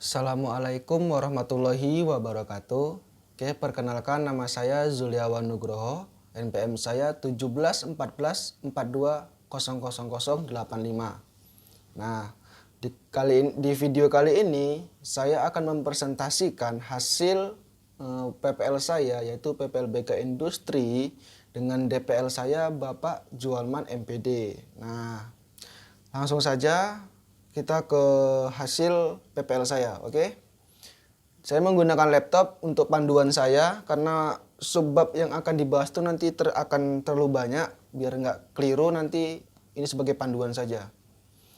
Assalamualaikum warahmatullahi wabarakatuh. Oke, perkenalkan nama saya Zuliawan Nugroho. NPM saya 1714420085. Nah, di video kali ini saya akan mempresentasikan hasil PPL saya, yaitu PPLBK Industri dengan DPL saya Bapak Jualman MPD. Nah, langsung saja kita ke hasil PPL saya, oke? Saya menggunakan laptop untuk panduan saya karena subbab yang akan dibahas itu nanti akan terlalu banyak, biar nggak keliru nanti ini sebagai panduan saja.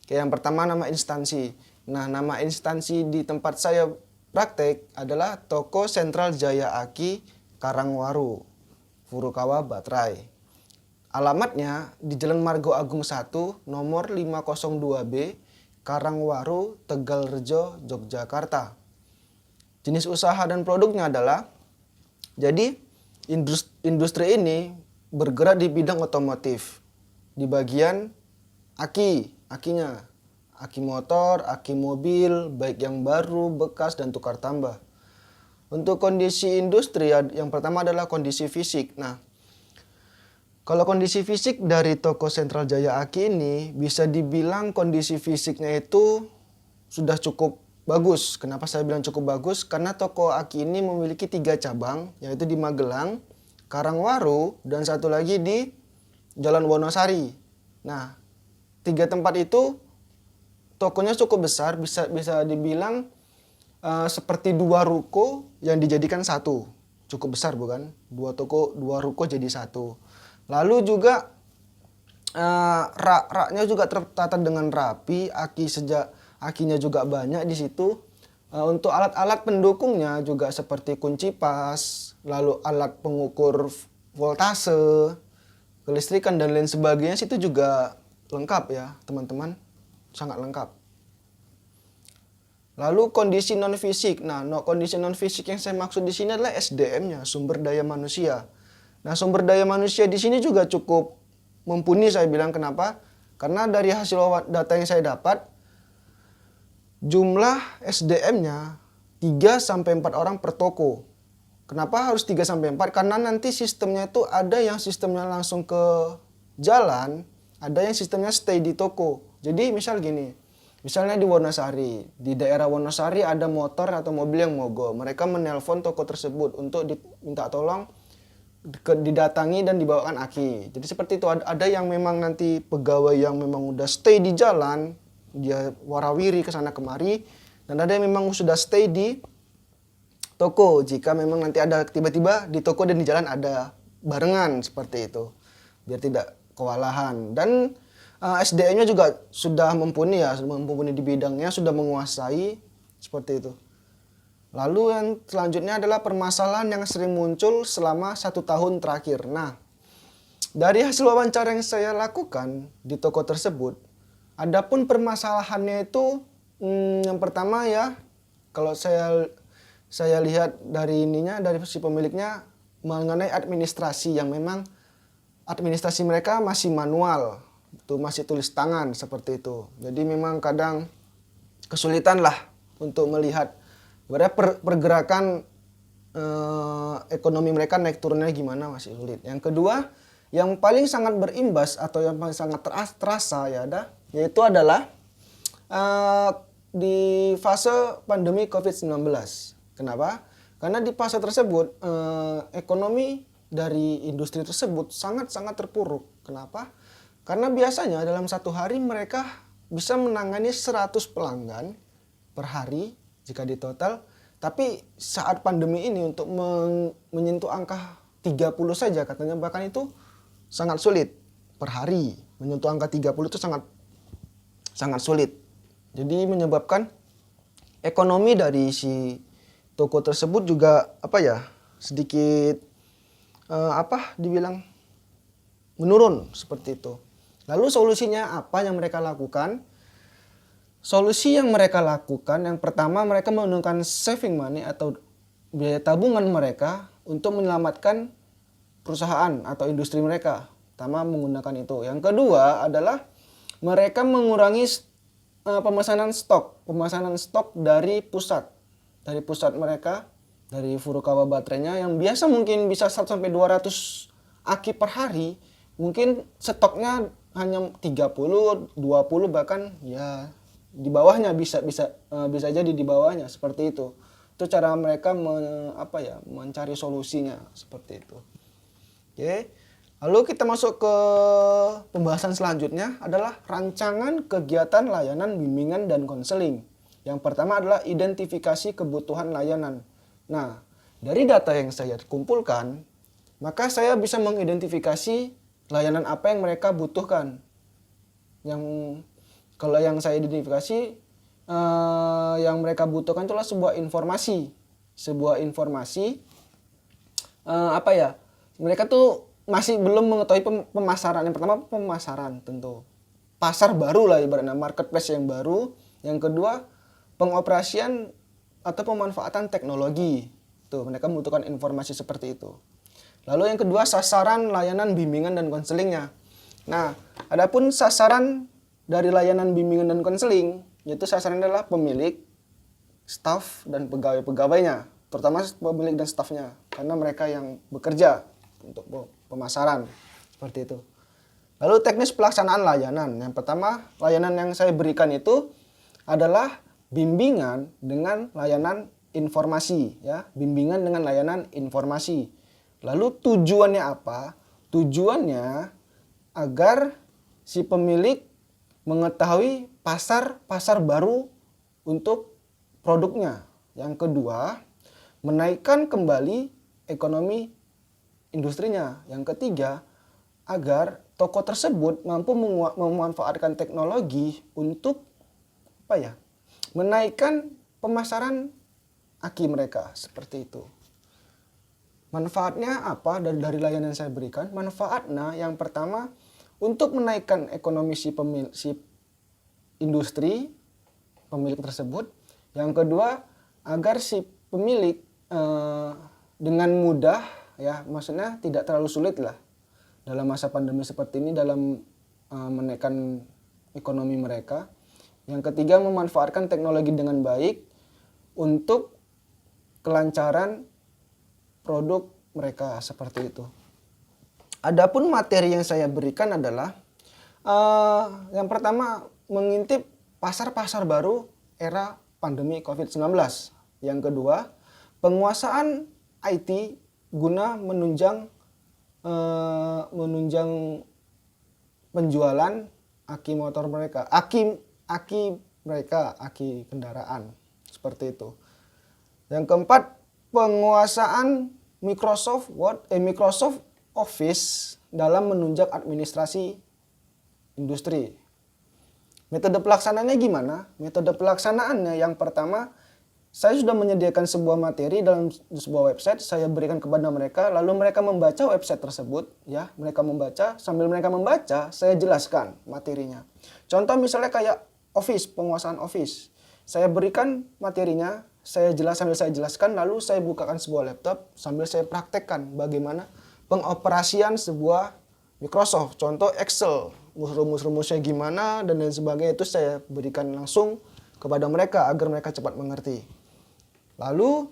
Oke, yang pertama nama instansi. Nah, nama instansi di tempat saya praktek adalah Toko Sentral Jaya Aki Karangwaru, Furukawa Baterai. Alamatnya di Jalan Margo Agung 1, nomor 502B, Karangwaru, Tegalrejo, Yogyakarta. Jenis usaha dan produknya adalah, jadi industri ini bergerak di bidang otomotif. Di bagian akinya, aki motor, aki mobil, baik yang baru, bekas, dan tukar tambah. Untuk kondisi industri, yang pertama adalah kondisi fisik. Nah, kalau kondisi fisik dari Toko Sentral Jaya Aki ini bisa dibilang kondisi fisiknya itu sudah cukup bagus. Kenapa saya bilang cukup bagus? Karena Toko Aki ini memiliki 3 cabang, yaitu di Magelang, Karangwaru, dan satu lagi di Jalan Wonosari. Nah, 3 tempat itu tokonya cukup besar, bisa dibilang seperti 2 ruko yang dijadikan satu. Cukup besar bukan? 2 toko, 2 ruko jadi satu. Lalu juga rak-raknya juga tertata dengan rapi, akinya juga banyak di situ. Untuk alat-alat pendukungnya juga seperti kunci pas, lalu alat pengukur voltase, kelistrikan dan lain sebagainya, situ juga lengkap ya teman-teman, sangat lengkap. Lalu kondisi non fisik. Nah, kondisi non fisik yang saya maksud di sini adalah SDM-nya, sumber daya manusia. Nah, sumber daya manusia di sini juga cukup mumpuni, saya bilang. Kenapa? Karena dari hasil data yang saya dapat, jumlah SDM-nya 3-4 orang per toko. Kenapa harus 3-4? Karena nanti sistemnya itu ada yang sistemnya langsung ke jalan, ada yang sistemnya stay di toko. Jadi misal gini, misalnya di Wonosari, di daerah Wonosari ada motor atau mobil yang mogok. Mereka menelpon toko tersebut untuk diminta tolong didatangi dan dibawakan aki. Jadi seperti itu. Ada yang memang nanti pegawai yang memang udah stay di jalan, dia warawiri ke sana kemari, dan ada yang memang sudah stay di toko. Jika memang nanti ada tiba-tiba di toko dan di jalan ada barengan seperti itu, biar tidak kewalahan. Dan SDM-nya juga sudah mumpuni ya, mumpuni di bidangnya, sudah menguasai seperti itu. Lalu yang selanjutnya adalah permasalahan yang sering muncul selama 1 tahun terakhir. Nah, dari hasil wawancara yang saya lakukan di toko tersebut, adapun permasalahannya itu yang pertama ya, kalau saya lihat dari dari si pemiliknya, mengenai administrasi yang memang administrasi mereka masih manual, itu masih tulis tangan seperti itu. Jadi memang kadang kesulitan lah untuk melihat pergerakan ekonomi mereka naik turunnya gimana, masih sulit. Yang kedua, yang paling sangat berimbas atau yang paling sangat terasa yaitu adalah di fase pandemi COVID-19. Kenapa? Karena di fase tersebut ekonomi dari industri tersebut sangat-sangat terpuruk. Kenapa? Karena biasanya dalam 1 hari mereka bisa menangani 100 pelanggan per hari jika di total. Tapi saat pandemi ini untuk menyentuh angka 30 saja katanya, bahkan itu sangat sulit per hari. Menyentuh angka 30 itu sangat sulit. Jadi menyebabkan ekonomi dari si toko tersebut juga sedikit dibilang menurun seperti itu. Lalu solusinya apa yang mereka lakukan? Solusi yang mereka lakukan, yang pertama mereka menggunakan saving money atau biaya tabungan mereka untuk menyelamatkan perusahaan atau industri mereka. Pertama menggunakan itu. Yang kedua adalah mereka mengurangi pemesanan stok dari pusat mereka, dari Furukawa baterainya yang biasa mungkin bisa 100 sampai 200 aki per hari, mungkin stoknya hanya 30, 20 bahkan ya di bawahnya bisa jadi di bawahnya seperti itu. Itu cara mereka mencari solusinya seperti itu. Oke. Lalu kita masuk ke pembahasan selanjutnya adalah rancangan kegiatan layanan bimbingan dan konseling. Yang pertama adalah identifikasi kebutuhan layanan. Nah, dari data yang saya kumpulkan, maka saya bisa mengidentifikasi layanan apa yang mereka butuhkan. Kalau yang saya identifikasi, yang mereka butuhkan itulah sebuah informasi. Mereka tuh masih belum mengetahui pemasaran. Yang pertama pemasaran tentu. Pasar baru lah ibaratnya, marketplace yang baru. Yang kedua pengoperasian atau pemanfaatan teknologi. Tuh, mereka membutuhkan informasi seperti itu. Lalu yang kedua sasaran layanan bimbingan dan konselingnya. Nah, adapun sasaran dari layanan bimbingan dan konseling, yaitu sasaran adalah pemilik, staf dan pegawai-pegawainya, terutama pemilik dan stafnya, karena mereka yang bekerja untuk pemasaran seperti itu. Lalu teknis pelaksanaan layanan. Yang pertama, layanan yang saya berikan itu adalah bimbingan dengan layanan informasi, ya, bimbingan dengan layanan informasi. Lalu tujuannya apa? Tujuannya agar si pemilik mengetahui pasar baru untuk produknya. Yang kedua, menaikkan kembali ekonomi industrinya. Yang ketiga, agar toko tersebut mampu memanfaatkan teknologi untuk menaikkan pemasaran aki mereka, seperti itu. Manfaatnya apa dari layanan yang saya berikan? Manfaatnya yang pertama untuk menaikkan ekonomi si industri pemilik tersebut. Yang kedua agar si pemilik dengan mudah, ya, maksudnya tidak terlalu sulit lah dalam masa pandemi seperti ini dalam menaikkan ekonomi mereka. Yang ketiga memanfaatkan teknologi dengan baik untuk kelancaran produk mereka, seperti itu. Adapun materi yang saya berikan adalah yang pertama mengintip pasar-pasar baru era pandemi COVID-19. Yang kedua, penguasaan IT guna menunjang penjualan aki motor mereka, aki kendaraan, seperti itu. Yang keempat, penguasaan Microsoft Office dalam menunjang administrasi industri. Metode pelaksanaannya gimana? Metode pelaksanaannya yang pertama, saya sudah menyediakan sebuah materi dalam sebuah website, saya berikan kepada mereka, lalu mereka membaca website tersebut, ya, mereka membaca, sambil mereka membaca, saya jelaskan materinya. Contoh misalnya kayak Office, penguasaan Office. Saya berikan materinya, sambil saya jelaskan, lalu saya bukakan sebuah laptop, sambil saya praktekkan bagaimana pengoperasian sebuah Microsoft, contoh Excel, rumus-rumusnya gimana, dan lain sebagainya, itu saya berikan langsung kepada mereka agar mereka cepat mengerti. Lalu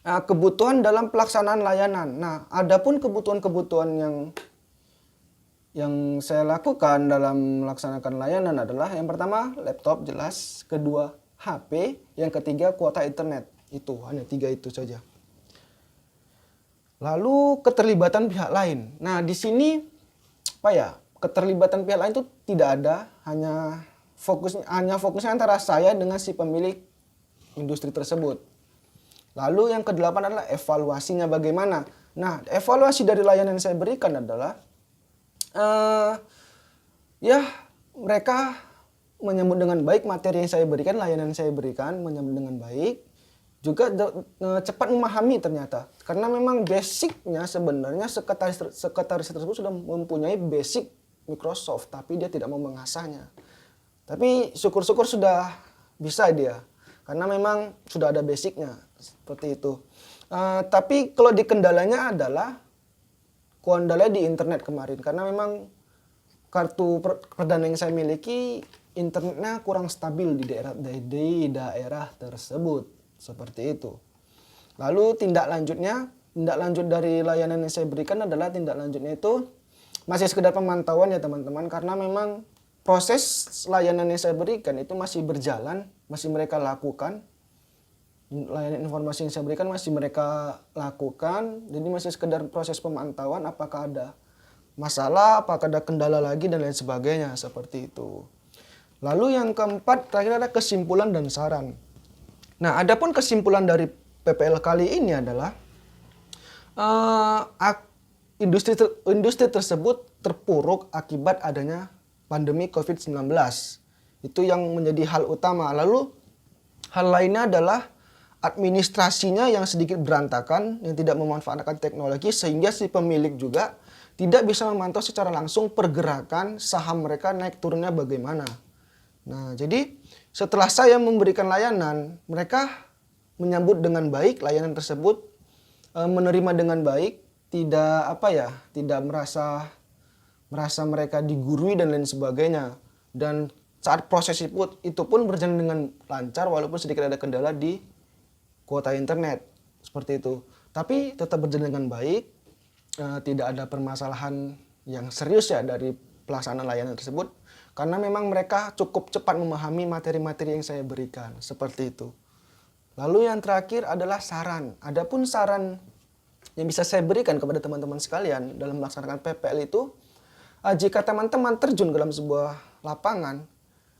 kebutuhan dalam pelaksanaan layanan. Nah, adapun kebutuhan-kebutuhan yang saya lakukan dalam melaksanakan layanan adalah yang pertama laptop jelas, kedua HP, yang ketiga kuota internet. Itu hanya 3 itu saja. Lalu keterlibatan pihak lain. Nah, di sini keterlibatan pihak lain itu tidak ada, hanya fokusnya antara saya dengan si pemilik industri tersebut. Lalu yang kedelapan adalah evaluasinya bagaimana. Nah, evaluasi dari layanan yang saya berikan adalah mereka menyambut dengan baik materi yang saya berikan, layanan yang saya berikan menyambut dengan baik. Juga cepat memahami ternyata. Karena memang basicnya sebenarnya sekretaris tersebut sudah mempunyai basic Microsoft, tapi dia tidak mau mengasahnya. Tapi syukur-syukur sudah bisa dia, karena memang sudah ada basicnya, seperti itu. Tapi kalau di kendalanya adalah kendalanya di internet kemarin, karena memang kartu perdana yang saya miliki internetnya kurang stabil di daerah tersebut. Seperti itu. Lalu tindak lanjut dari layanan yang saya berikan adalah tindak lanjutnya itu masih sekedar pemantauan ya teman-teman, karena memang proses layanan yang saya berikan itu masih berjalan, masih mereka lakukan. Layanan informasi yang saya berikan masih mereka lakukan, jadi masih sekedar proses pemantauan apakah ada masalah, apakah ada kendala lagi dan lain sebagainya, seperti itu. Lalu yang keempat, terakhir ada kesimpulan dan saran. Nah, adapun kesimpulan dari PPL kali ini adalah industri tersebut terpuruk akibat adanya pandemi COVID-19. Itu yang menjadi hal utama. Lalu hal lainnya adalah administrasinya yang sedikit berantakan, yang tidak memanfaatkan teknologi, sehingga si pemilik juga tidak bisa memantau secara langsung pergerakan saham mereka naik turunnya bagaimana. Nah, jadi setelah saya memberikan layanan, mereka menyambut dengan baik layanan tersebut, menerima dengan baik, tidak merasa mereka digurui dan lain sebagainya. Dan saat proses itu pun berjalan dengan lancar walaupun sedikit ada kendala di kuota internet, seperti itu. Tapi tetap berjalan dengan baik, tidak ada permasalahan yang serius ya dari pelaksanaan layanan tersebut, karena memang mereka cukup cepat memahami materi-materi yang saya berikan, seperti itu. Lalu yang terakhir adalah saran. Adapun saran yang bisa saya berikan kepada teman-teman sekalian dalam melaksanakan PPL itu, jika teman-teman terjun dalam sebuah lapangan,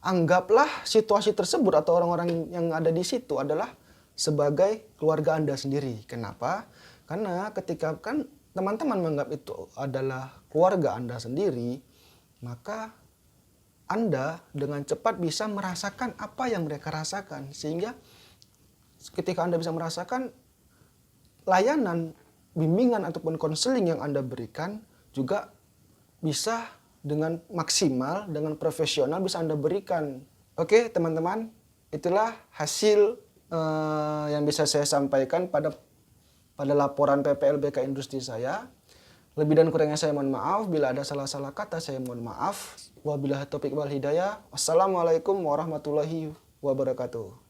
anggaplah situasi tersebut atau orang-orang yang ada di situ adalah sebagai keluarga Anda sendiri. Kenapa? Karena ketika kan teman-teman menganggap itu adalah keluarga Anda sendiri, maka Anda dengan cepat bisa merasakan apa yang mereka rasakan. Sehingga ketika Anda bisa merasakan, layanan, bimbingan ataupun konseling yang Anda berikan juga bisa dengan maksimal, dengan profesional bisa Anda berikan. Oke teman-teman, itulah hasil yang bisa saya sampaikan pada laporan PPL BK Industri saya. Lebih dan kurangnya saya mohon maaf. Bila ada salah-salah kata saya mohon maaf. Wabillahi taufiq wal hidayah. Wassalamualaikum warahmatullahi wabarakatuh.